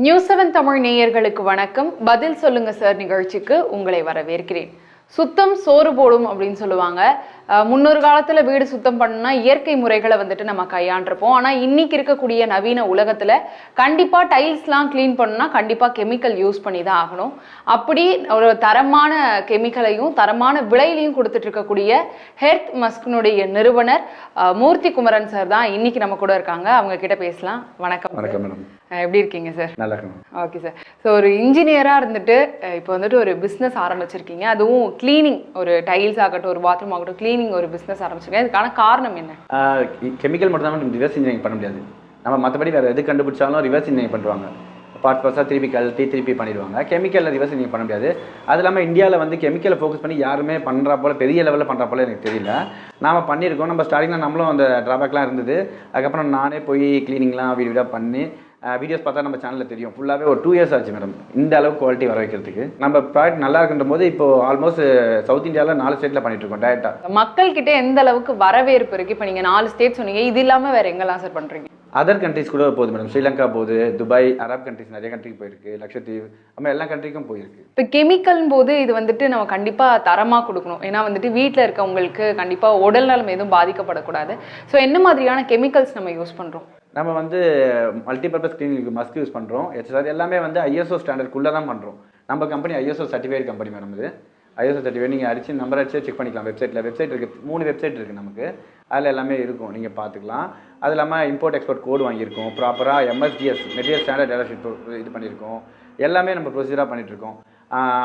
நியூஸ்7 தமிழ் நேயர்களுக்கு வணக்கம். பதில் சொல்லுங்க சார் நிகழ்ச்சிக்கு உங்களை வரவேற்கிறேன். சுத்தம் சோறு போடும் அப்படின்னு சொல்லுவாங்க. முன்னொரு காலத்துல வீடு சுத்தம் பண்ணா இயற்கை முறைகளை வந்துட்டு நம்ம கையாண்டிருப்போம். ஆனா இன்னைக்கு இருக்கக்கூடிய நவீன உலகத்துல கண்டிப்பா டைல்ஸ்லாம் கிளீன் பண்ணா கண்டிப்பா கெமிக்கல் யூஸ் பண்ணி தான் ஆகணும். அப்படி ஒரு தரமான கெமிக்கலையும் தரமான விலையிலையும் கொடுத்துட்டு இருக்கக்கூடிய ஹெர்த் மஸ்கினுடைய நிறுவனர் மூர்த்தி குமரன் சார் தான் இன்னைக்கு நம்ம கூட இருக்காங்க. அவங்க கிட்ட பேசலாம். வணக்கம். வணக்கம் மேடம். எப்படி இருக்கீங்க சார்? நல்லா இருக்கேன். Okay sir. ஸோ ஒரு இன்ஜினியராக இருந்துட்டு இப்போ வந்துட்டு ஒரு பிஸ்னஸ் ஆரம்பிச்சிருக்கீங்க. அதுவும் கிளீனிங், ஒரு டைல்ஸ் ஆகட்டும், ஒரு பாத்ரூம் ஆகட்டும், கிளீனிங் ஒரு பிஸ்னஸ் ஆரம்பிச்சிருக்கீங்க. இதுக்கான காரணம் என்ன? கெமிக்கல் மட்டும் தான் ரிவர்ஸ் இன்ஜினியரிங் பண்ண முடியாது. நம்ம மற்றபடி வேறு எது கண்டுபிடிச்சாலும் ரிவர்ஸ் இன்ஜினியரிங் பண்ணுவாங்க. பார்ட்ஸாக திருப்பி கழட்டி திருப்பி பண்ணிடுவாங்க. கெமிக்கலில் ரிவர்ஸ் இன்ஜினியரிங் பண்ண முடியாது. அது இல்லாமல் இந்தியாவில் வந்து கெமிக்கலை ஃபோக்கஸ் பண்ணி யாருமே பண்ணுறா போல் பெரிய லெவலில் பண்ணுறா போல் எனக்கு தெரியல. நாம் பண்ணியிருக்கோம். நம்ம ஸ்டார்டிங்கில் நம்மளும் அந்த ட்ராபேக்லாம் இருந்தது. அதுக்கப்புறம் நானே போய் க்ளீனிங்லாம் வீடியோவாக பண்ணி வீடியோஸ் பார்த்தா நம்ம சேனலில் தெரியும். ஃபுல்லாகவே ஒரு 2 years ஆச்சு மேடம் இந்த அளவுக்கு குவாலிட்டி வர வைக்கிறதுக்கு. நம்ம ப்ராடக்ட் நல்லா இருக்குன்ற போது இப்போ ஆல்மோஸ்ட் சவுத் இந்தியாவில் 4 ஸ்டேட்டில் பண்ணிட்டு இருக்கோம் டேரெக்டாக. மக்கள்கிட்ட எந்த அளவுக்கு வரவேற்பு இருக்குது? இப்போ நீங்கள் 4 ஸ்டேட் சொன்னீங்க, இது இல்லாமல் வேறு எங்கெல்லாம் சார் பண்ணுறீங்க? அதர் கண்ட்ரிஸ் கூட போகுது மேடம். ஸ்ரீலங்கா போகுது, துபாய், அரப் கண்ட்ரிஸ் நிறைய கண்ட்ரிக்கு போயிருக்கு, லட்சத்தீவு, நம்ம எல்லா கண்ட்ரிக்கும் போயிருக்கு. இப்போ கெமிக்கல் போது இது வந்துட்டு நம்ம கண்டிப்பாக தரமாக கொடுக்கணும். ஏன்னா வந்துட்டு வீட்டில் இருக்கவங்களுக்கு கண்டிப்பாக உடல் நலம் எதுவும் பாதிக்கப்படக்கூடாது. ஸோ என்ன மாதிரியான கெமிக்கல்ஸ் நம்ம யூஸ் பண்ணுறோம்? நம்ம வந்து மல்டிபர்பஸ் கிளீனிங் மஸ்க் யூஸ் பண்ணுறோம். HSR எல்லாமே வந்து ISO ஸ்டாண்டர்ட்குள்ளே தான் பண்ணுறோம். நம்ம company ISO certified company madam. இது ISO சர்டிஃபைட் நீங்கள் அடிச்சு நம்பர் அடிச்சு செக் பண்ணிக்கலாம். வெப்சைட் இருக்குது. 3 வெப்சைட் இருக்குது நமக்கு. அதில் எல்லாமே இருக்கும், நீங்கள் பார்த்துக்கலாம். அது இல்லாமல் இம்போர்ட் எக்ஸ்போர்ட் கோடு வாங்கியிருக்கோம். ப்ராப்பராக MSDS material standard data sheet இது பண்ணியிருக்கோம். எல்லாமே நம்ம ப்ரொசீஜராக பண்ணிகிட்ருக்கோம்.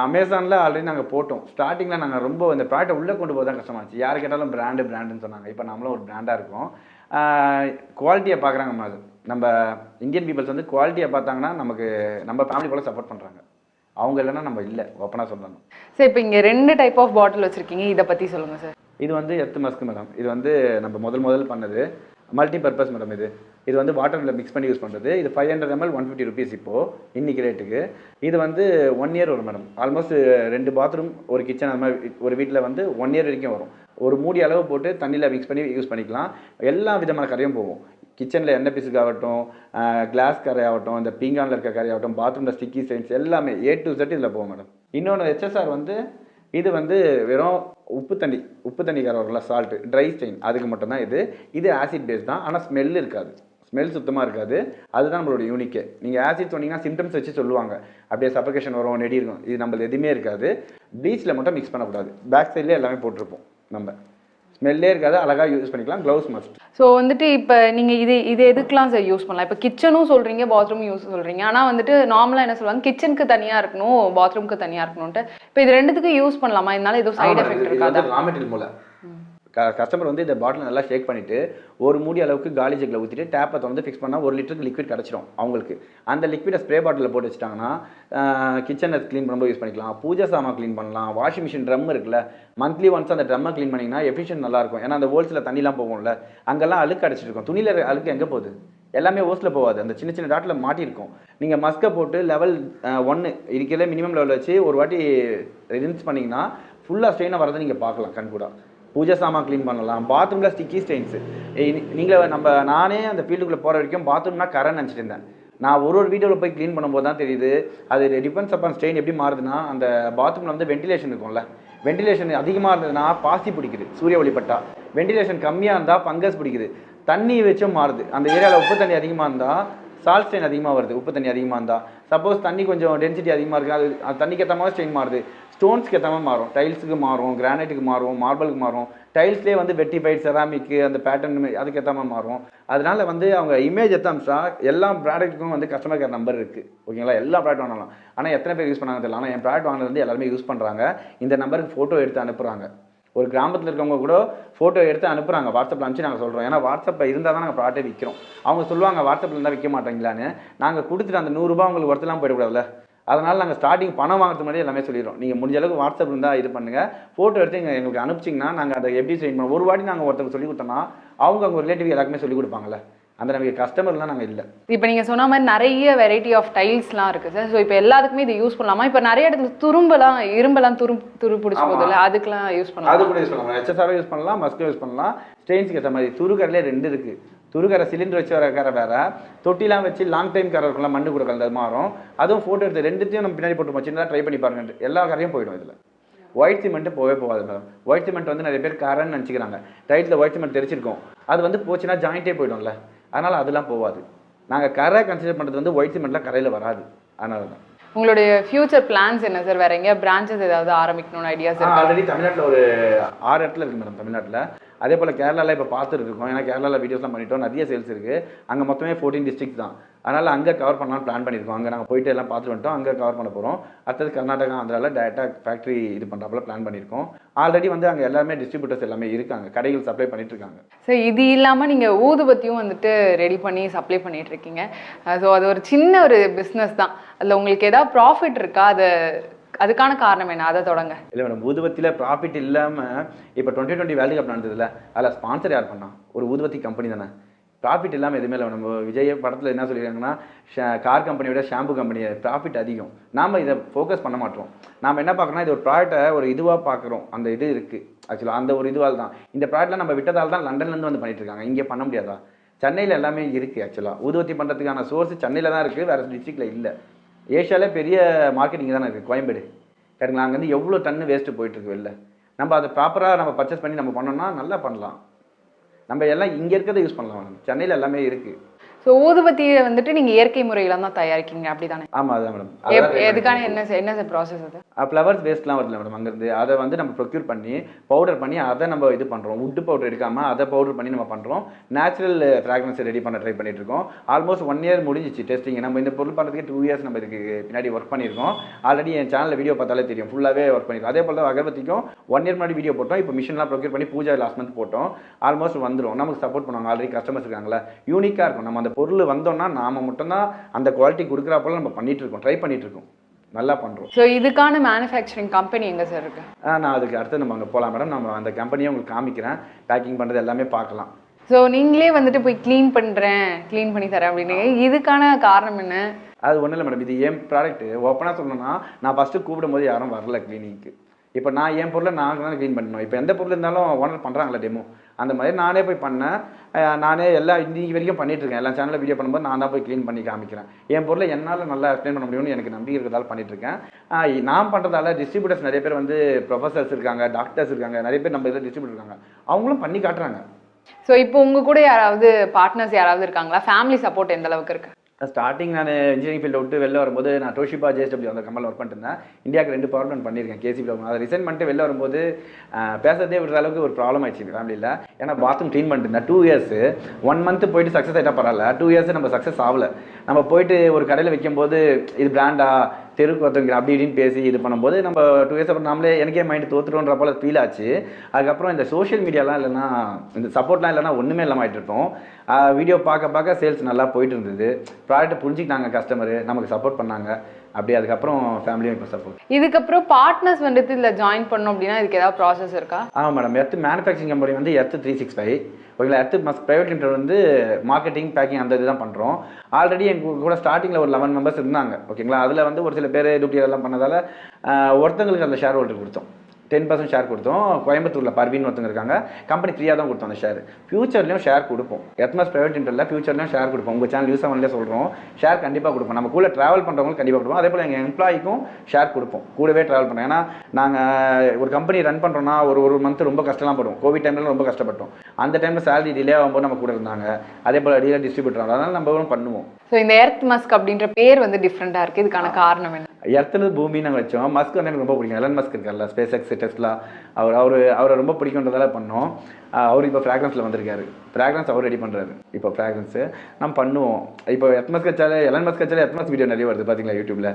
அமேசானில் ஆல்ரெடி நாங்கள் போட்டோம். ஸ்டார்டிங்கில் நாங்கள் ரொம்ப இந்த ப்ராடக்ட்டை உள்ளே கொண்டு போக தான் கஷ்டமாச்சு. யார் கேட்டாலும் பிராண்டுன்னு சொன்னாங்க. இப்போ நம்மளும் ஒரு பிராண்டாக இருக்கும். குவாலிட்டியை பார்க்குறாங்க. நம்ம இந்தியன் பீப்புள்ஸ் வந்து குவாலிட்டியை பார்த்தாங்கன்னா நமக்கு நம்ம ஃபேமிலி போல சப்போர்ட் பண்ணுறாங்க. அவங்க இல்லைன்னா நம்ம இல்லை, ஓப்பனாக சொல்லணும். சார் இப்போ இங்கே 2 டைப் ஆஃப் பாட்டில் வச்சுருக்கீங்க, இதை பற்றி சொல்லுங்கள் சார். இது வந்து எர்த் மஸ்க் மேடம். இது வந்து நம்ம முதல் பண்ணது மல்டிபர்பஸ் மேடம். இது வந்து வாட்டரில் மிக்ஸ் பண்ணி யூஸ் பண்ணுறது. இது 500 ml 150 rupees இப்போது இன்றைக்கி ரேட்டுக்கு. இது வந்து 1 year வரும் மேடம். ஆல்மோஸ்ட் 2 பாத்ரூம் ஒரு கிச்சன் அந்த மாதிரி ஒரு வீட்டில் வந்து 1 year வரைக்கும் வரும். ஒரு மூடி அளவு போட்டு தண்ணியில் மிக்ஸ் பண்ணி யூஸ் பண்ணிக்கலாம். எல்லா விதமான கரையும் போகும். கிச்சனில் எண்ணெய் பீஸுக்கு ஆகட்டும், கிளாஸ் கரை ஆகட்டும், இந்த பீங்கானில் இருக்க கரை ஆகட்டும், பாத்ரூமில் ஸ்டிக்கி ஸ்டெயின்ஸ் எல்லாமே A to Z இதில் போகும் மேடம். இன்னொன்று HSR வந்து இது வந்து வெறும் உப்பு தண்ணி கரை வரல, சால்ட்டு ட்ரை ஸ்டெயின், அதுக்கு மட்டும்தான் இது ஆசிட் பேஸ் தான். ஆனால் ஸ்மெல் இருக்காது. ஸ்மெல் சுத்தமாக இருக்காது. அதுதான் நம்மளோட யூனிக்கே. நீங்கள் ஆசிட் சொன்னீங்கன்னா சிம்டம்ஸ் வச்சு சொல்லுவாங்க. அப்படியே சஃபகேஷன் வரும், நெடி இருக்கும். இது நம்மளது எதுவுமே இருக்காது. ப்ளீச்சில் மட்டும் மிக்ஸ் பண்ணக்கூடாது. பேக் சைட்லேயே எல்லாமே போட்டிருப்போம். நம்ம ஸ்மெல்லே இருக்காது. அழகாக யூஸ் பண்ணிக்கலாம். Gloves must. ஸோ வந்துட்டு இப்போ நீங்கள் இது எதுக்கெலாம் சார் யூஸ் பண்ணலாம்? இப்போ கிச்சனும் சொல்கிறீங்க, பாத்ரூம் யூஸ் சொல்கிறீங்க. ஆனால் வந்துட்டு நார்மலாக என்ன சொல்லுவாங்க, கிச்சனுக்கு தனியாக இருக்கணும், பாத்ரூமுக்கு தனியாக இருக்கணும்ட்டு. இப்போ இது ரெண்டுத்துக்கும் யூஸ் பண்ணலாமா? இதனால எதுவும் சைடு எஃபெக்ட் இருக்காது? ரா மெட்டீரியல் மூலம் கஸ்டமர் வந்து இந்த பாட்டில் நல்லா ஷேக் பண்ணிவிட்டு ஒரு மூடி அளவுக்கு காலி ஜெக்கில் ஊற்றிட்டு டேப்பை வந்து ஃபிக்ஸ் பண்ணால் 1 லிட்டருக்கு லிக்விட் கிடச்சிடும் அவங்களுக்கு. அந்த லிக்விடை ஸ்ப்ரே பாட்டிலில் போட்டு வச்சுட்டாங்கன்னா கிச்சனை க்ளீன் பண்ணும்போது யூஸ் பண்ணிக்கலாம். பூஜை சாமான் க்ளீன் பண்ணலாம். வாஷிங் மிஷின் ட்ரம் இருக்குல்ல, மந்த்லி ஒன்ஸ் அந்த ட்ரம்மை க்ளீன் பண்ணிங்கன்னா எஃபிஷியன்ட் நல்லாயிருக்கும். ஏன்னா அந்த ஹோல்ஸில் தண்ணிலாம் போகும்ல, அங்கெல்லாம் அழுக்கு அடிச்சிட்டு இருக்கும். துணியில் அழுக்கு எங்கே போகுது? எல்லாமே ஓஸில் போகாது, அந்த சின்ன டாட்டில் மாட்டியிருக்கும். நீங்கள் மஸ்கை போட்டு லெவல் 1 இருக்கிற மினிமம் லெவலில் வச்சு ஒரு வாட்டி ரின்ஸ் பண்ணிங்கன்னா ஃபுல்லாக ஸ்ட்ரெயினாக வரதை நீங்கள் பார்க்கலாம் கண் கூட. பூஜை சாமான் க்ளீன் பண்ணலாம். பாத்ரூமில் ஸ்டிக்கி ஸ்டெயின்ஸு நானே அந்த ஃபீல்டுக்குள்ளே போகிற வரைக்கும் பாத்ரூம்னா கரை நினச்சிட்டு இருந்தேன். நான் ஒரு வீடியோவில் போய் க்ளீன் பண்ணும்போது தான் தெரியுது அது டிபெண்ட்ஸ் அப்பான் ஸ்ட்ரெயின் எப்படி மாறுதுன்னா, அந்த பாத்ரூமில் வந்து வென்டிலேஷன் இருக்கும்ல, வென்டிலேஷன் அதிகமாக இருந்ததுன்னா பாசி பிடிக்குது சூரிய ஒளிப்பட்டா. வென்டிலேஷன் கம்மியாக இருந்தால் ஃபங்கஸ் பிடிக்குது. தண்ணி வச்சும் மாறுது. அந்த ஏரியாவில் உப்பு தண்ணி அதிகமாக இருந்தால் சால்ட் ஸ்ட்ரெயின் அதிகமாக வருது. உப்பு தண்ணி அதிகமாக இருந்தால் சப்போஸ் தண்ணி கொஞ்சம் டென்சிட்டி அதிகமாக இருக்குது, அது தண்ணிக்கு ஏற்ற மாதிரி ஸ்ட்ரெயின் மாறுது. ஸ்டோன்ஸ்க்கு ஏற்ற மாதிரி மாறும். டைல்ஸுக்கு மாறும், கிரானைட்டுக்கு மாறும், மார்பிளுக்கு மாறும். டைல்ஸ்லேயே வந்து வெட்டிஃபைட், செராமிக்கு அந்த பேட்டர்ன் அதுக்கு ஏற்ற மாதிரி மாறும். அதனால வந்து அவங்க இமேஜ் எத்தம்சா எல்லா ப்ராடக்ட்டுக்கும் வந்து கஸ்டமர் கேர் நம்பர் இருக்குது. ஓகேங்களா? எல்லா ப்ராடக்ட் வாங்கலாம். ஆனால் எத்தனை பேர் யூஸ் பண்ணாங்க தெரியல. ஆனால் என் ப்ராடக்ட் வாங்கினது வந்து எல்லாருமே யூஸ் பண்ணுறாங்க. இந்த நம்பருக்கு ஃபோட்டோ எடுத்து அனுப்புகிறாங்க. ஒரு கிராமத்தில் இருக்கவங்க கூட ஃபோட்டோ எடுத்து அனுப்புகிறாங்க. வாட்ஸ்அப்பில் அனுப்பிச்சு நாங்கள் சொல்கிறோம். ஏன்னா வாட்ஸ்அப்பில் இருந்தால் தான் நாங்கள் ப்ராடக்ட்டை விற்கிறோம். அவங்க சொல்லுவாங்க வாட்ஸ்அப்பில் இருந்தால் விற்க மாட்டீங்களான்னு. நாங்கள் கொடுத்துட்டு அந்த 100 ரூபா உங்களுக்கு ஒருத்தலாம் போயிடக்கூடாதுல்ல. அதனால் நாங்கள் ஸ்டார்டிங் பணம் வாங்குறது முன்னாடி எல்லாமே சொல்லிடுறோம். நீங்கள் முடிஞ்ச அளவுக்கு வாட்ஸ்அப் இருந்தால் இது பண்ணுங்கள், ஃபோட்டோ எடுத்து எங்களுக்கு அனுப்பிச்சிங்கன்னா நாங்கள் அதை எப்படி செயின் பண்ணுவோம். ஒரு வாட்டி நாங்கள் ஒருத்தருக்கு சொல்லி கொடுத்தோம்னா அவங்க ரிலேட்டிவ் எல்லாருக்குமே சொல்லிக் கொடுப்பாங்கல்ல. அந்த நமக்கு கஸ்டமர்லாம் நாங்கள் இல்லை. இப்போ நீங்கள் சொன்ன மாதிரி நிறைய வெரைட்டி ஆஃப் டைல்ஸ்லாம் இருக்குது சார். ஸோ இப்போ எல்லாத்துக்குமே இது யூஸ் பண்ணலாமா? இப்போ நிறைய இடத்துல இரும்பெல்லாம் துரு பிடிச்சி போதில்ல, அதுக்கெலாம் யூஸ் பண்ணலாம். அது கூட யூஸ் பண்ணலாம். HSR யூஸ் பண்ணலாம், மஸ்க் யூஸ் பண்ணலாம். ஸ்டெயின்ஸுக்கு ஏற்ற மாதிரி துருக்கடலே 2 இருக்குது. துருக்கரை சிலிண்டர் வச்சு வர கரை வேற, தொட்டிலாம் வச்சு லாங் டைம் கரை இருக்கும்ல மண்ணு கூட கலந்து மாறும். அதுவும் ஃபோட்டோ எடுத்து ரெண்டுத்தையும் நம்ம பின்னாடி போட்டு சின்னதாக ட்ரை பண்ணி பாருங்க, எல்லா கரையும் போயிடும் இதில். ஒயிட் சிமெண்ட் போகவே போகாது மேடம். ஒயிட் சிமெண்ட் வந்து நிறைய பேர் கரைன்னு நினச்சிக்கிறாங்க. டைட்டில் ஒயிட் சிமெண்ட் தெரிச்சிருக்கோம், அது வந்து போச்சுன்னா ஜாயிண்டே போயிடும்ல, அதனால் அதெல்லாம் போகாது. நாங்கள் கரை கன்சிடர் பண்ணுறது வந்து ஒயிட் சிமெண்ட்லாம் கரையில் வராது, அதனால தான். உங்களுடைய ஃபியூச்சர் பிளான்ஸ் என்ன சார்? வேற எங்க பிரான்ச்சஸ் ஏதாவது ஆரம்பிக்கணும்னு ஐடியாஸ் இருக்கா? ஆல்ரெடி தமிழ்நாட்டில் ஒரு 6 இடத்துல இருக்குது மேடம் தமிழ்நாட்டில். அதே போல் கேரளாவில் இப்போ பார்த்துட்டு இருக்கோம், ஏன்னா கேரளாவில் வீடியோஸ்லாம் பண்ணிட்டோம், நிறைய சேல்ஸ் இருக்குது. அங்கே மொத்தமே 14 டிஸ்ட்ரிக்ட் தான், அதனால் அங்கே கவர் பண்ணலாம்னு பிளான் பண்ணியிருக்கோம். அங்கே நாங்கள் போயிட்டு எல்லாம் பார்த்துட்டு வந்துட்டோம், அங்கே கவர் பண்ண போகிறோம். அடுத்தது கர்நாடகா ஆந்திராவில் டேரெக்டாக ஃபேக்ட்ரி இது பண்ணுறாப்புல பிளான் பண்ணியிருக்கோம். ஆல்ரெடி வந்து அங்கே எல்லாமே டிஸ்ட்ரிபியூட்டர்ஸ் எல்லாமே இருக்காங்க, கடைகள் சப்ளை பண்ணிட்டு இருக்காங்க. ஸோ இது இல்லாமல் நீங்கள் ஊதுபத்தியும் வந்துட்டு ரெடி பண்ணி சப்ளை பண்ணிட்டு இருக்கீங்க. ஸோ அது ஒரு சின்ன ஒரு பிஸ்னஸ் தான், அதில் உங்களுக்கு ஏதாவது ப்ராஃபிட் இருக்கா? அதுக்கான காரணம் என்ன? அதை தொடங்க. இல்லை மேடம், ஊதுபத்தியில் ப்ராஃபிட் இல்லாமல் இப்போ 2020 வேர்ல்டு கப் நடந்ததுல, அதில் ஸ்பான்சர் யார் பண்ணா? ஒரு ஊதுபத்தி கம்பெனி தானே. ப்ராஃபிட் இல்லாமல் எதுவுமே இல்லை. நம்ம விஜய் படத்தில் என்ன சொல்லியிருக்காங்கன்னா, கார் கம்பெனியோட ஷாம்பு கம்பெனி ப்ராஃபிட் அதிகம். நாம் இதை ஃபோக்கஸ் பண்ண மாட்டோம். நாம் என்ன பார்க்குறோம்னா, இது ஒரு ப்ராடக்ட்டை ஒரு இதுவாக பார்க்குறோம், அந்த இது இருக்குது ஆக்சுவலாக, அந்த ஒரு இதுவால் தான். இந்த ப்ராடக்ட்லாம் நம்ம விட்டதால் தான் லண்டன்லேருந்து வந்து பண்ணிட்டு இருக்காங்க, இங்கே பண்ண முடியாதா? சென்னையில் எல்லாமே இருக்குது ஆக்சுவலாக. ஊதுபத்தி பண்ணுறதுக்கான சோர்ஸ் சென்னையில் தான் இருக்குது, வேறு டிஸ்ட்ரிக்டில் இல்லை. ஏஷியாவிலே பெரிய மார்க்கெட்டிங் தானே இருக்குது கோயம்பேடு, கேட்டுங்களா? அங்கேருந்து எவ்வளோ டன்னு வேஸ்ட்டு போயிட்டுருக்கு வெளில. நம்ம அதை ப்ராப்பராக நம்ம பர்ச்சேஸ் பண்ணி நம்ம பண்ணோம்னா நல்லா பண்ணலாம். நம்ம எல்லாம் இங்கே இருக்கிறத யூஸ் பண்ணலாம், சென்னையில் எல்லாமே இருக்குது. ஸோ ஊதுபத்தியை வந்துட்டு நீங்கள் இயற்கை முறையில் தான் தயாரிக்கீங்க, அப்படி தானே? ஆமாம், அதுதான் மேடம். எதுக்கான என்ன சார் ப்ராசஸ் அது? ஃப்ளவர்ஸ் வேஸ்ட்லாம் வரல மேடம், அங்கேருந்து அதை வந்து நம்ம ப்ரொக்யூர் பண்ணி பவுடர் பண்ணி அதை நம்ம இது பண்ணுறோம். வுட்டு பவுடர் எடுக்காமல் அதை பவுடர் பண்ணி நம்ம பண்ணுறோம். நேச்சுரல் ஃப்ராக்ரன்ஸை ரெடி பண்ண ட்ரை பண்ணிட்டு இருக்கோம். ஆல்மோஸ்ட் 1 இயர் முடிஞ்சிச்சு டெஸ்டிங். நம்ம இந்த பொருள் பண்ணுறதுக்கு 2 இயர்ஸ் நம்ம இதுக்கு பின்னாடி ஒர்க் பண்ணியிருக்கோம். ஆல்ரெடி என் சேனலில் வீடியோ பார்த்தாலே தெரியும், ஃபுல்லாகவே ஒர்க் பண்ணியிருக்கோம். அதே போல் அகர்பத்திக்கும் 1 இயர் முன்னாடி வீடியோ போட்டோம். இப்போ மிஷின்லாம் ப்ரொக்யூர் பண்ணி பூஜா லாஸ்ட் மந்த் போட்டோம். ஆல்மோஸ்ட் வந்துடும். நமக்கு சப்போர்ட் பண்ணுவாங்க, ஆல்ரெடி கஸ்டமர்ஸ் இருக்காங்களா. யூனிக்காக இருக்கும். நம்ம அந்த பொருள் வந்தோம்னா நாம மட்டும்தான் அந்த குவாலிட்டி கொடுக்குறா போல நம்ம பண்ணிட்டு இருக்கோம், ட்ரை பண்ணிட்டு இருக்கோம், நல்லா பண்றோம். ஸோ இதுக்கான மேனுஃபேக்சரிங் கம்பெனி எங்க சார் இருக்கு? நான் அதுக்கு அடுத்து நம்ம அங்கே போகலாம் மேடம். நம்ம அந்த கம்பெனியை உங்களுக்கு காமிக்கிறேன், பேக்கிங் பண்ணுறது எல்லாமே பார்க்கலாம். ஸோ நீங்களே வந்துட்டு போய் க்ளீன் பண்ணி தரேன் அப்படின்னு, இதுக்கான காரணம் என்ன? அது ஒன்றும் இல்லை மேடம், இது என் ப்ராடக்ட். ஓப்பனாக சொல்லணும்னா, நான் ஃபஸ்ட்டு கூப்பிடும் போது யாரும் வரல கிளீனிங்க்கு. இப்போ நான் என் பொருளை நான் தான் க்ளீன் பண்ணணும். இப்போ எந்த பொருள் இருந்தாலும் ஓனர் பண்ணுறாங்களே டெமோ, அந்த மாதிரி நானே போய் பண்ணேன். நானே எல்லா இன்னைக்கு வரைக்கும் பண்ணிட்டு இருக்கேன். எல்லா சேனலில் வீடியோ பண்ணும்போது நான் தான் போய் க்ளீன் பண்ணி காமிக்கிறேன். என் பொருளை என்னால் நல்லா எக்ஸ்பிளைன் பண்ண முடியும்னு எனக்கு நம்பிக்கை இருக்கிறதால பண்ணிட்டு இருக்கேன். நான் பண்ணுறதால டிஸ்ட்ரிபியூட்டர்ஸ் நிறைய பேர் வந்து ப்ரொஃபஸர்ஸ் இருக்காங்க, டாக்டர்ஸ் இருக்காங்க, நிறைய பேர் நம்ம இதில் டிஸ்ட்ரிபியூட்டர் இருக்காங்க, அவங்களும் பண்ணி காட்டுறாங்க. ஸோ இப்போ உங்க கூட யாராவது பார்ட்னர்ஸ் யாராவது இருக்காங்களா? ஃபேமிலி சப்போர்ட் எந்த அளவுக்கு இருக்கு? ஸ்டார்டிங் நான் இன்ஜினியரிங் ஃபீல்டு விட்டு வெளில வரும்போது நான் டோஷிபா JSW அந்த கம்பெனியில் ஒர்க் பண்ணிட்டு இருந்தேன். இந்தியாவுக்கு 2 பவர் பிளான்ட் பண்ணியிருக்கேன் KCB. அதை ரிசைன் பண்ணிட்டு வெளில வரும்போது பேசுறதே விடுற அளவுக்கு ஒரு ப்ராப்ளம் ஆயிடுச்சு ஃபேமிலியில். ஏன்னா பாத்ரூம் க்ளீன் பண்ணிட்டு இருந்தேன் 2 இயர்ஸ். 1 மந்த் போயிட்டு சக்ஸஸ் ஆகிட்டா பரவாயில்ல, 2 இயர்ஸ் நம்ம சக்ஸஸ் ஆகலை. நம்ம போயிட்டு ஒரு கடையில் வைக்கும்போது இது பிராண்டா தெருக்கு ஒருத்தவங்க அப்படி இப்படின்னு பேசி இது பண்ணும்போது நம்ம 2 இயர்ஸ் அப்புறம் நம்மளே எனக்கே மைண்டு தோற்றுறோன்ற போல ஃபீல் ஆச்சு. அதுக்கப்புறம் இந்த சோஷியல் மீடியாலாம் இல்லைன்னா, இந்த சப்போர்ட்லாம் இல்லைன்னா ஒன்றுமே இல்லாமல் ஆகிட்டு இருப்போம். வீடியோ பார்க்க சேல்ஸ் நல்லா போயிட்டு இருந்தது. ப்ராடக்ட்டை புரிஞ்சுக்கிட்டாங்க கஸ்டமரு, நமக்கு சப்போர்ட் பண்ணாங்க. அப்படி அதுக்கப்புறம் ஃபேமிலியும் இப்போ சப்போர்ட். இதுக்கப்புறம் பார்ட்னர்ஸ் வந்துட்டு இதில் ஜாயின் பண்ணணும் அப்படின்னா இதுக்கு ஏதாவது ப்ராசஸ் இருக்கா? ஆமாம் மேடம். எர்த் மேனுஃபேக்சரிங் கம்பெனி வந்து எர்த் 365 ஓகேங்களா. எர்த் மஸ்க் பிரைவேட் லிமிடெட் வந்து மார்க்கெட்டிங் பேக்கிங் அந்த இதுதான் பண்ணுறோம். ஆல்ரெடி எங்கள் கூட ஸ்டார்டிங்கில் ஒரு 11 மெம்பர்ஸ் இருந்தாங்க ஓகேங்களா. அதில் வந்து ஒரு சில பேர் டூப்ளிகேட் எல்லாம் பண்ணதால் ஒருத்தங்களுக்கு அந்த ஷேர் ஹோல்டர் கொடுத்தோம், 10% ஷேர் கொடுத்தோம். கோயம்புத்தூரில் பர்வீன் ஒருத்தங்க இருக்காங்க, கம்பெனி ஃப்ரீயாக தான் கொடுத்தோம் அந்த ஷேர். ஃபியூச்சர்லையும் ஷேர் கொடுப்போம். எத்மஸ் பிரைவேட் லிமிடெட்ல ஃபியூச்சர்லையும் ஷேர் கொடுப்போம். உங்கள் சேனல் யூஸ் ஆகலே சொல்கிறோம், ஷேர் கண்டிப்பாக கொடுப்போம். நம்ம கூட ட்ராவல் பண்ணுறவங்களுக்கு கண்டிப்பாக கொடுப்போம். அதே போல் எங்கள் எம்ப்ளாய்க்கும் ஷேர் கொடுப்போம், கூடவே ட்ராவல் பண்ணோம். ஏன்னா நாங்கள் ஒரு கம்பெனி ரன் பண்ணுறோன்னா ஒரு மந்த் ரொம்ப கஷ்டம்லாம் படுவோம். கோவிட் டைமில் ரொம்ப கஷ்டப்பட்டோம். அந்த டைமில் சேலரி டிலே ஆகும்போது நம்ம கூட இருந்தாங்க. அதே போல் டீலர் டிஸ்ட்ரிபியூட்டர், அதனால் நம்ம பண்ணுவோம். ஸோ இந்த எர்த் மஸ்க் அப்படின்ற பேர் வந்து டிஃப்ரெண்ட்டாக இருக்குது, இதுக்கான காரணம் என்ன? எர்த்தில் பூமி நாங்கள் வச்சோம். மஸ்க் வந்து எனக்கு ரொம்ப பிடிக்கும். எலன் மஸ்க் இருக்கார்ல, ஸ்பேஸ் எக்ஸ் டெஸ்லா, அவரை ரொம்ப பிடிக்குன்றதால பண்ணோம். அவர் இப்போ ஃப்ராக்ரன்ஸில் வந்திருக்காரு. ஃப்ராக்ரன்ஸ் அவர் ரெடி பண்ணுறாரு இப்போ ஃப்ராக்ரன்ஸு நம்ம பண்ணுவோம். இப்போ எத்மஸ் கச்சாலே எலன் மஸ்க் கச்சாலே எத்மஸ் வீடியோ நிறைய வருது பார்த்தீங்களா யூடியூப்ல.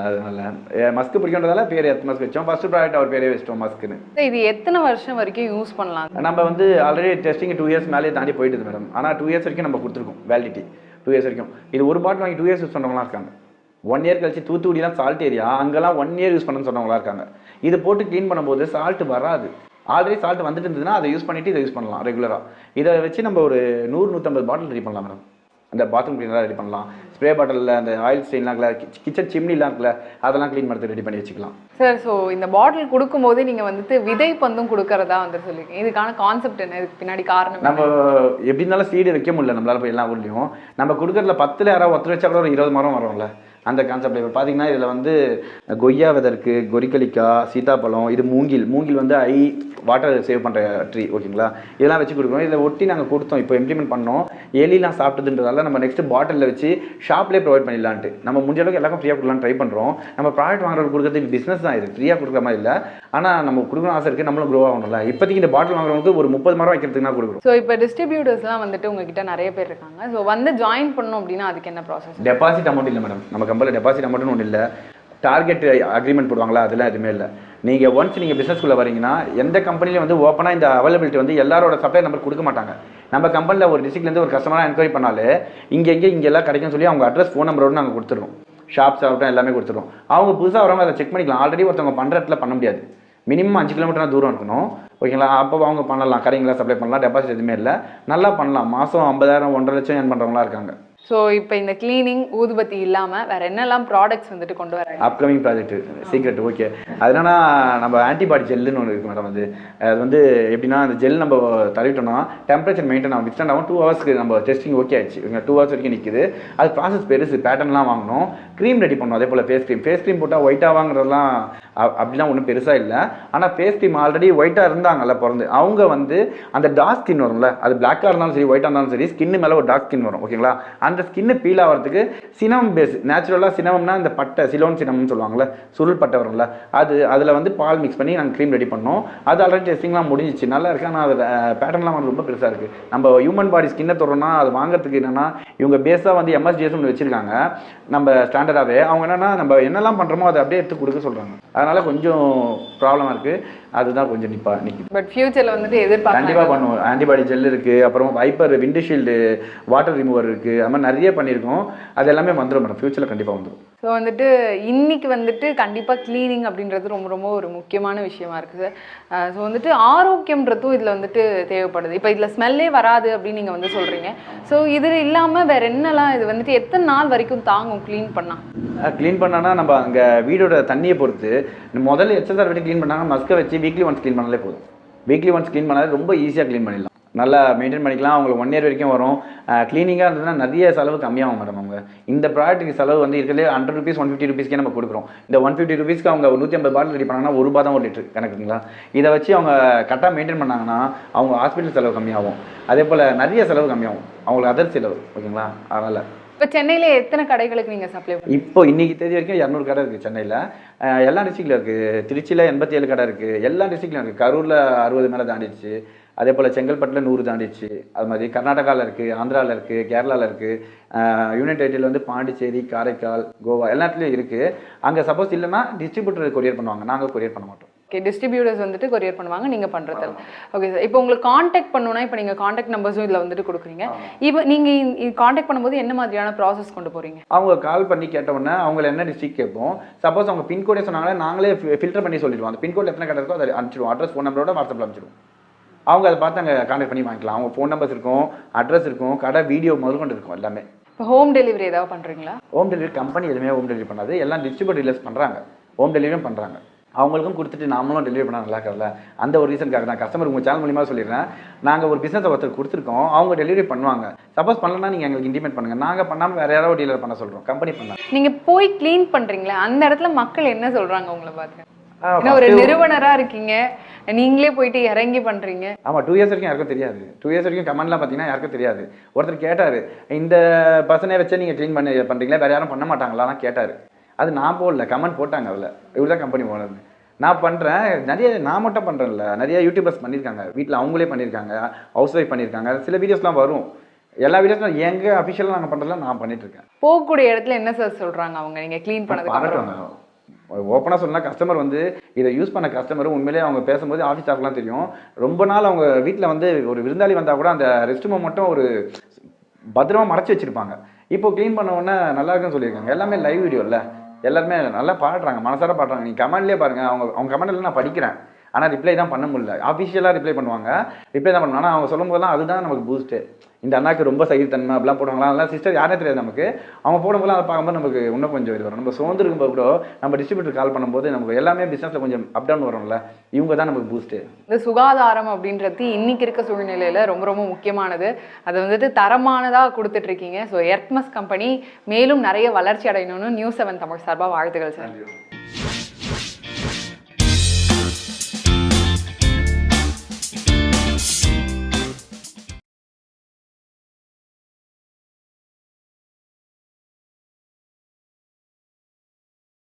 அதனால மஸ்க்கு பிடிக்குன்றதால பேர் எத்மஸ் வச்சோம். ஃபர்ஸ்ட் ப்ராடக்ட் அவர் பேரே வச்சிட்டோம் மஸ்க்குன்னு. இது எத்தனை வருஷம் வரைக்கும் யூஸ் பண்ணலாம்? நம்ம வந்து ஆல்ரெடி டெஸ்டிங் 2 இயர்ஸ் மேலே தாண்டி போயிட்டு மேடம். ஆனால் 2 இயர்ஸ் வரைக்கும் நம்ம கொடுத்துருக்கோம் வேலிடிட்டி. 2 இயர்ஸ் வரைக்கும். இது ஒரு பாட்டில் வாங்கி 2 இயர்ஸ் யூஸ் பண்ணுறவங்களாம் இருக்காங்க. 1 இயர் கழிச்சு தூத்துக்குடிலாம் சால்ட் ஏரியா, அங்கெல்லாம் 1 இயர் யூஸ் பண்ணணும்னு சொன்னவங்களா இருக்காங்க. இது போட்டு க்ளீன் பண்ணும்போது சால்ட் வராது. ஆல்ரெடி சால்ட் வந்துட்டு இருந்ததுன்னா அதை யூஸ் பண்ணிட்டு இதை யூஸ் பண்ணலாம் ரெகுலராக. இதை வச்சு நம்ம ஒரு 100-150 பாட்டில் ரெடி பண்ணலாம் மேடம். அந்த பாத்ரூம் கிளீனராக ரெடி பண்ணலாம். ஸ்ப்ரே பாட்டிலில் அந்த ஆயில் ஸ்டெயின்லாம் இருக்குல்ல, கிச்சன் சிம்னிலாம் இருக்குல்ல, அதெல்லாம் க்ளீன் பண்ணுறது ரெடி பண்ணி வச்சுக்கலாம். சார், ஸோ இந்த பாட்டில் கொடுக்கும்போது நீங்கள் வந்துட்டு விதை பந்தும் கொடுக்கறதா வந்து சொல்லியிருக்கீங்க. இதுக்கான கான்செப்ட் என்ன, இதுக்கு பின்னாடி காரணம்? நம்ம எப்படி இருந்தாலும் சீடு வைக்க முடியல நம்மளால போய் எல்லா ஊர்லேயும். நம்ம கொடுக்குறதுல 10ல் யாராவது 10 வச்சா கூட ஒரு 20 மரம் வரும்ல, அந்த கான்செப்ட். இப்போ பார்த்தீங்கன்னா இதில் வந்து கொய்யா விதை இருக்குது, கொரிக்கலிக்காய், சீதாப்பழம், இது மூங்கில் வந்து வாட்டர் சேவ் பண்ணுற ட்ரீ, ஓகேங்களா. இதெல்லாம் வச்சு கொடுக்குறோம். இதை ஒட்டி நாங்கள் கொடுத்தோம், இப்போ இம்ப்ளிமெண்ட் பண்ணோம். எலிலாம் சாப்பிட்டதுன்றதால நம்ம நெக்ஸ்ட் பாட்டிலில் வச்சு ஷாப்லேயே ப்ரொவைட் பண்ணிடலான்ட்டு நம்ம முடிஞ்ச அளவுக்கு எல்லாருக்கும் ஃப்ரீயாக கொடுக்கலாம் ட்ரை பண்ணுறோம். நம்ம ப்ராடக்ட் வாங்குறவங்க கொடுக்குறது பிஸ்னஸ் தான், இது ஃப்ரீயாக கொடுக்குற மாதிரி இல்லை. ஆனால் நம்ம கொடுக்கணும் ஆசை இருக்குது, நம்மளும் க்ரோ ஆகணும்ல. இப்போதைக்கு இந்த பாட்டில் வாங்குறவங்களுக்கு ஒரு 30 மரம் வைக்கிறதுக்கு தான் கொடுக்குறோம். ஸோ இப்போ டிஸ்ட்ரிபியூட்டர்ஸ்லாம் வந்துட்டு உங்ககிட்ட நிறைய பேர் இருக்காங்க. ஸோ வந்து ஜாயின் பண்ணணும் அப்படின்னா அதுக்கு என்ன ப்ராசஸ்? டெபாசிட் அமௌண்ட் இல்லை மேடம், நம்ம கம்பெனியில் டெபாசிட் அமௌண்ட்னு ஒன்றும் இல்லை. டார்கெட் அக்ரிமெண்ட் போடுவாங்களா, அதெல்லாம் எதுவுமே இல்லை. நீங்கள் ஒன்ஸ் நீங்கள் பிஸ்னஸ்க்குள்ளே வரீங்கன்னா எந்த கம்பெனிலையும் வந்து ஓப்பனாக இந்த அவைலபிலிட்டி வந்து எல்லாரோட சப்ளை நம்பர் கொடுக்க மாட்டாங்க. நம்ம கம்பெனியில் ஒரு டிஸ்ட்ரிக்ட்லேருந்து ஒரு கஸ்டமராக என்கொயரி பண்ணாலே இங்கே எல்லாம் கிடைக்கும்னு சொல்லி அவங்க அட்ரஸ், ஃபோன் நம்பரோடு நாங்கள் கொடுத்துருவோம். ஷாப்ஸ் ஆகட்டும் எல்லாமே கொடுத்துருவோம். அவங்க புதுசாக வரவங்க அதை செக் பண்ணிக்கலாம். ஆல்ரெடி ஒருத்தவங்க பண்ணுற இடத்துல பண்ண முடியாது, மினிமம் 5 கிலோமீட்டர் தூரம் இருக்கணும், ஓகேங்களா. அப்போ அவங்க பண்ணலாம், கடைங்களா சப்ளை பண்ணலாம். டெபாசிட் எதுவுமே இல்லை, நல்லா பண்ணலாம். மாதம் 50,000 1.5 லட்சம் ஏர்ன் பண்ணுறவங்களா இருக்காங்க. ஸோ இப்போ இந்த கிளீனிங் ஊதுபத்தி இல்லாமல் வேற என்னெல்லாம் ப்ராடக்ட்ஸ் வந்துட்டு கொண்டு வராங்க? Upcoming project secret, okay. அது என்னன்னா நம்ம ஆன்டிபாடி ஜெல்லுன்னு ஒன்று இருக்குது மேடம். அது வந்து எப்படின்னா அந்த ஜெல் நம்ம தள்ளிட்டோம்னா டெம்பரேச்சர் மெயின்டைன் ஆகும், விஸ்டாண்ட் ஆகும். 2 ஹவர்ஸ்க்கு நம்ம டெஸ்டிங் ஓகே ஆயிடுச்சு, 2 ஹவர்ஸ் வரைக்கும் நிற்குது. அது ப்ராசஸ் பெருசு, பேட்டர்ன்லாம் வாங்கணும், க்ரீம் ரெடி பண்ணணும். அதே போல் ஃபேஸ் க்ரீம் போட்டால் ஒயிட்டாக வாங்குறதுலாம் அப்படிலாம் ஒன்றும் பெருசாக இல்லை. ஆனால் ஃபேஸ் க்ரீம் ஆல்ரெடி ஒயிட்டாக இருந்தாங்கல்ல பிறந்து, அவங்க வந்து அந்த டார்க் ஸ்கின் வரும்ல, அது பிளாக்காக இருந்தாலும் சரி ஒயிட்டாக இருந்தாலும் சரி, ஸ்கின்னு மேலே ஒரு டார்க் ஸ்கின் வரும், ஓகேங்களா. அந்த ஸ்கின்னு பீல் ஆகிறதுக்கு சினம் பேஸ், நேச்சுரலாக சினம்னா இந்த பட்டை, சிலோன் சினம்னு சொல்லுவாங்கள்ல, சுருள் பட்டை வரும்ல, அதில் வந்து பால் மிக்ஸ் பண்ணி நாங்கள் க்ரீம் ரெடி பண்ணோம். அது ஆல்ரெடி டெஸ்டிங்லாம் முடிஞ்சிச்சு, நல்லா இருக்குது. ஆனால் அதில் பேட்டர்ன்லாம் வந்து ரொம்ப பெருசாக இருக்குது. நம்ம ஹியூமன் பாடி ஸ்கின்னை தொடரோம்னா அது வாங்குறதுக்கு என்னென்னா இவங்க பேஸாக வந்து MSDS ஒன்று வச்சுருக்காங்க நம்ம ஸ்டாண்டர்டாகவே. அவங்க என்னென்னா நம்ம என்னெல்லாம் பண்ணுறோமோ அதை அப்படியே எடுத்து கொடுக்க சொல்கிறாங்க. அதனால் கொஞ்சம் ப்ராப்ளமாக இருக்குது, அதுதான் கொஞ்சம் நிற்கிது. பட் ஃபியூச்சரில் வந்துட்டு எதிர்பார்க்க கண்டிப்பாக பண்ணுவோம். ஆன்டிபாடி ஜெல் இருக்குது, அப்புறம் வைப்பர், விண்டுஷீல்டு, வாட்டர் ரிமூவர் இருக்குது, அது மாதிரி நிறைய பண்ணியிருக்கோம். அது எல்லாமே வந்துடும் மேடம், ஃபியூச்சரில் கண்டிப்பாக வந்துடும். ஸோ வந்துட்டு இன்னைக்கு வந்துட்டு கண்டிப்பாக க்ளீனிங் அப்படின்றது ரொம்ப ரொம்ப ஒரு முக்கியமான விஷயமா இருக்குது சார். ஸோ வந்துட்டு ஆரோக்கியம்ன்றதும் இதில் வந்துட்டு தேவைப்படுது. இப்போ இதில் ஸ்மெல்லே வராது அப்படின்னு நீங்கள் வந்து சொல்கிறீங்க. ஸோ இது இல்லாமல் வேறு என்னெல்லாம், இது வந்துட்டு எத்தனை நாள் வரைக்கும் தாங்கும் க்ளீன் பண்ணால்? க்ளீன் பண்ணான்னா நம்ம அங்கே வீடோட தண்ணியை பொறுத்து முதல்ல எச்சசார் வச்சு க்ளீன் பண்ணாங்க, மஸ்கை வச்சு வீக்லி ஒன்ஸ் க்ளீன் பண்ணாலே போதும். வீக்லி ஒன்ஸ் க்ளீன் பண்ணாலே ரொம்ப ஈஸியாக க்ளீன் பண்ணிடலாம், நல்லா மெயின்டைன் பண்ணிக்கலாம். அவங்களுக்கு 1 இயர் வரைக்கும் வரும். க்ளீனிங்காக இருந்ததுன்னா நிறைய செலவு கம்மியாகும் மேடம். அவங்க இந்த ப்ராடக்ட்டுக்கு செலவு வந்து இருக்கிறதே 100 rupees 150 rupeesக்கே நம்ம கொடுக்குறோம். இந்த 150 rupeesக்கு அவங்க 150 பாட்டில் ரெடி பண்ணாங்கன்னா ₹1 தான் 1 லிட்டர் கணக்குங்களா. இதை வச்சு அவங்க கரெக்டாக மெயின்டைன் பண்ணாங்கன்னா அவங்க ஹாஸ்பிட்டல் செலவு கம்மியாகும், அதே போல் நிறைய செலவு கம்மியாகும் அவங்களுக்கு, அதர் செலவு, ஓகேங்களா. அதனால் இப்போ சென்னையில் எத்தனை கடைகளுக்கு நீங்கள் சப்ளை பண்ணுங்க? இப்போ இன்னைக்கு தேதி வரைக்கும் 200 கடை இருக்குது சென்னையில். எல்லா டிஸ்ட்ரிக்டில் இருக்குது. திருச்சியில் 87 கடை இருக்குது, எல்லா டிஸ்ட்ரிக்ட்லையும் இருக்குது. கரூரில் 60 மேலே தாண்டிடுச்சு, அதே போல் செங்கல்பட்டில் 100 தாண்டிடுச்சு. அது மாதிரி கர்நாடகாவில் இருக்குது, ஆந்திராவில் இருக்குது, கேரளாவில் இருக்குது, யூனியன் டெரிட்டரியில் வந்து பாண்டிச்சேரி, காரைக்கால், கோவா எல்லா இடத்துலையும் இருக்குது. அங்கே சப்போஸ் இல்லைன்னா டிஸ்ட்ரிபியூட்டர் கொரியர் பண்ணுவாங்க, நாங்கள் கொரியர் பண்ண மாட்டோம். ஓகே, டிஸ்ட்ரிபியூட்டர்ஸ் வந்துட்டு கொரியர் பண்ணுவாங்க, நீங்கள் பண்ணுறது. ஓகே சார், இப்போ உங்களுக்கு காண்டாக்ட் பண்ணணும்னா இப்போ நீங்கள் காண்டாக்ட் நம்பர்ஸும் இதில் வந்துட்டு கொடுக்குறீங்க. இப்போ நீங்கள் காண்டாக்ட் பண்ணும்போது என்ன மாதிரியான ப்ராசஸ் கொண்டு போகிறீங்க? அவங்க கால் பண்ணி கேட்டவுடனே அவங்கள என்ன டிஸ்ட்ரிக்ட் கேட்போம். சப்போஸ் அவங்க பின்கோடே சொன்னாங்களே நாங்களே ஃபில்டர் பண்ணி சொல்லிடுவோம். அந்த பின்கோட் எத்தனை கடை இருக்கோ அதை அனுப்பிச்சிடுவோம், அட்ரஸ் ஃபோன் நம்பரோட வாட்ஸ்அப்பில் அனுப்பிச்சிடுவோம். அவங்க அதை பார்த்து அங்கே கான்டாக்ட் பண்ணி வாங்கிக்கலாம். அவங்க ஃபோன் நம்பர்ஸ் இருக்கும், அட்ரஸ் இருக்கும், கடை வீடியோ முதல் கொண்டு இருக்கும் எல்லாமே. இப்போ ஹோம் டெலிவரி ஏதாவது பண்ணுறீங்களா? ஹோம் டெலிவரி கம்பெனி எதுவுமே ஹோம் டெலிவரி பண்ணாது, எல்லாம் டிஸ்ட்ரிபியூட்டர் டீலர்ஸ் பண்ணுறாங்க. ஹோம் டெலிவரியும் பண்ணுறாங்க. அவங்களுக்கும் கொடுத்துட்டு நாமளும் டெலிவரி பண்ணால் நல்லா இருக்கல. அந்த ஒரு ரீசனுக்காக தான் கஸ்டமர் உங்கள் சேனல் மூலியமாக சொல்லிடுறேன். நாங்கள் ஒரு பிஸ்னஸ் ஒருத்தர் கொடுத்துருக்கோம், அவங்க டெலிவரி பண்ணுவாங்க. சப்போஸ் பண்ணலன்னா நீங்கள் எங்களுக்கு இன்டிமேட் பண்ணுங்கள், நாங்கள் பண்ணாமல் வேறு யாராவது டீலர் பண்ண சொல்கிறோம், கம்பெனி பண்ணலாம். நீங்கள் போய் க்ளீன் பண்ணுறீங்களா, அந்த இடத்துல மக்கள் என்ன சொல்கிறாங்க உங்களை பார்த்து? ஏன்னா ஒரு நிறுவனராக இருக்கீங்க, நீங்களே போயிட்டு இறங்கி பண்ணுறீங்க. ஆமாம், 2 இயர்ஸ் வரைக்கும் யாருக்கும் தெரியாது. 2 இயர்ஸ் வரைக்கும் கமெண்ட்லாம் பார்த்தீங்கன்னா யாருக்கும் தெரியாது. ஒருத்தர் கேட்டார், இந்த பர்சனே வச்சு நீங்கள் க்ளீன் பண்ணுறீங்களா, வேறு யாரும் பண்ண மாட்டாங்களான்னு கேட்டார். அது நான் போடல, கமெண்ட் போட்டாங்க, அதில் இவர் தான் கம்பெனி ஓனர். நான் பண்ணுறேன், நிறைய நான் மட்டும் பண்ணுறேன்ல, நிறைய யூடியூபர்ஸ் பண்ணியிருக்காங்க, வீட்டில் அவங்களே பண்ணியிருக்காங்க, ஹவுஸ் ஒய்ஃப் பண்ணியிருக்காங்க. சில வீடியோஸ்லாம் வரும், எல்லா வீடியோஸ்லாம் எங்கள் அஃபிஷியலாக நாங்கள் பண்ணுறதுலாம் நான் பண்ணிட்டுருக்கேன். போகக்கூடிய இடத்துல என்ன சார் சொல்கிறாங்க அவங்க, நீங்கள் க்ளீன் பண்ணது? ஓப்பனாக சொல்லலாம், கஸ்டமர் வந்து இதை யூஸ் பண்ண கஸ்டமர் உண்மையிலேயே அவங்க பேசும்போது ஆஃபீஸ் ஸ்டாஃப்லாம் தெரியும். ரொம்ப நாள் அவங்க வீட்டில் வந்து ஒரு விருந்தாளி வந்தால் கூட அந்த ரெஸ்ட் ரூமை மட்டும் ஒரு பத்திரமா மறைச்சி வச்சுருப்பாங்க. இப்போ க்ளீன் பண்ண உடனே நல்லா இருக்குன்னு சொல்லியிருக்காங்க. எல்லாமே லைவ் வீடியோ இல்லை, எல்லாருமே நல்லா பாடுறாங்க, மனசார பாடுறாங்க. நீங்கள் கமெண்ட்லேயே பாருங்கள், அவங்க கமெண்ட்ல நான் படிக்கிறேன். ஆனால் ரிப்ளை தான் பண்ண முடியல. ஆஃபிஷியலாக ரிப்ளை பண்ணுவாங்க, ரிப்ளை தான் பண்ணுவாங்க. ஆனால் அவங்க சொல்லும் போதெல்லாம் அதுதான் நமக்கு பூஸ்ட்டு. இந்த அண்ணாக்கு ரொம்ப சகித்தன்மை அப்படிலாம் போடுவாங்களா, அதெல்லாம் சிஸ்டர் யாரே தெரியாது நமக்கு. அவங்க போடும்போது அதை பார்க்கும்போது நமக்கு இன்னும் கொஞ்சம் இது வரும். நம்ம சோர்ந்துருக்கும்போது கூட நம்ம டிஸ்ட்ரிபியூட்டர் கால் பண்ணும்போது நமக்கு எல்லாமே பிஸ்னஸில் கொஞ்சம் அப் டவுன் வரும்ல, இவங்க தான் நமக்கு பூஸ்ட்டு. இந்த சுகாதாரம் அப்படின்றது இன்னைக்கு இருக்க சூழ்நிலையில் ரொம்ப ரொம்ப முக்கியமானது. அதை வந்துட்டு தரமானதாக கொடுத்துட்ருக்கீங்க. ஸோ எர்த்மஸ் கம்பெனி மேலும் நிறைய வளர்ச்சி அடையணும்னு நியூஸ் 7 தமிழ் சார்பாக வாழ்த்துக்கள் சார்.